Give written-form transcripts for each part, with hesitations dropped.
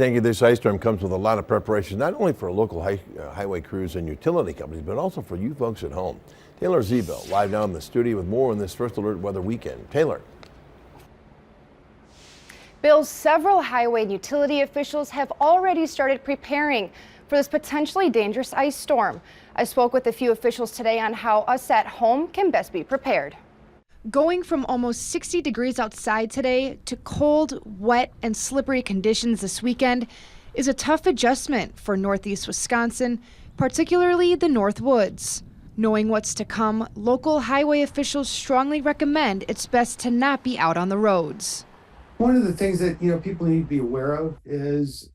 Thank you. This ice storm comes with a lot of preparation, not only for local highway crews and utility companies, but also for you folks at home. Taylor Zebel live now in the studio with more on this First Alert Weather Weekend. Taylor. Bill, several highway and utility officials have already started preparing for this potentially dangerous ice storm. I spoke with a few officials today on how us at home can best be prepared. Going from almost 60 degrees outside today to cold, wet, and slippery conditions this weekend is a tough adjustment for northeast Wisconsin, particularly the North Woods. Knowing what's to come, local highway officials strongly recommend it's best to not be out on the roads. One of the things that people need to be aware of is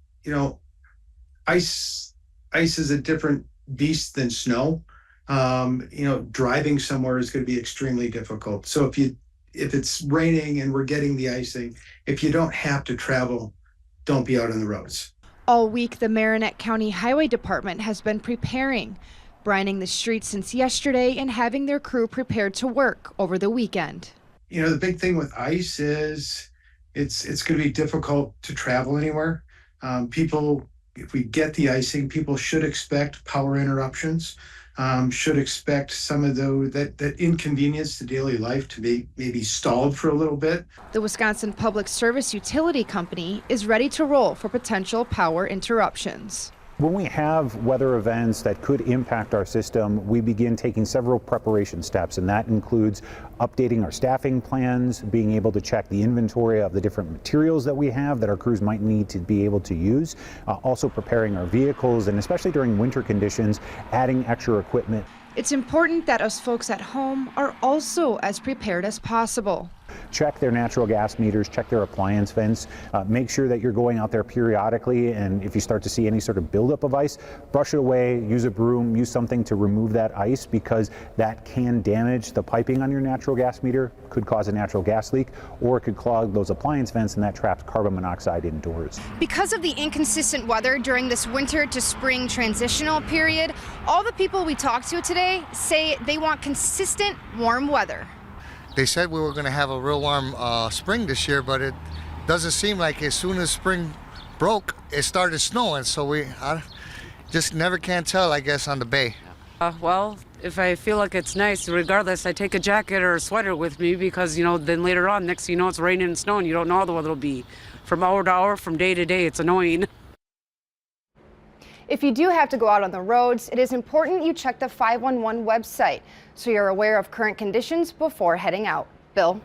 ice is a different beast than snow. Driving somewhere is going to be extremely difficult. So if it's raining and we're getting the icing, if you don't have to travel, don't be out on the roads. All week, the Marinette County Highway Department has been preparing, brining the streets since yesterday and having their crew prepared to work over the weekend. The big thing with ice is it's going to be difficult to travel anywhere. If we get the icing, people should expect power interruptions, should expect some of that inconvenience to daily life to be maybe stalled for a little bit. The Wisconsin Public Service Utility Company is ready to roll for potential power interruptions. When we have weather events that could impact our system, we begin taking several preparation steps, and that includes updating our staffing plans, being able to check the inventory of the different materials that we have that our crews might need to be able to use, also preparing our vehicles, and especially during winter conditions, adding extra equipment. It's important that us folks at home are also as prepared as possible. Check their natural gas meters, check their appliance vents, make sure that you're going out there periodically, and if you start to see any sort of buildup of ice, brush it away, use a broom, use something to remove that ice, because that can damage the piping on your natural gas meter, could cause a natural gas leak, or it could clog those appliance vents, and that traps carbon monoxide indoors. Because of the inconsistent weather during this winter to spring transitional period, all the people we talked to today say they want consistent warm weather. They said we were going to have a real warm spring this year, but it doesn't seem like as soon as spring broke, it started snowing. So I just never can tell, I guess, on the bay. Well, if I feel like it's nice, regardless, I take a jacket or a sweater with me because, then later on, next thing you know, it's raining and snowing. You don't know how the weather will be. From hour to hour, from day to day, it's annoying. If you do have to go out on the roads, it is important you check the 511 website so you're aware of current conditions before heading out. Bill?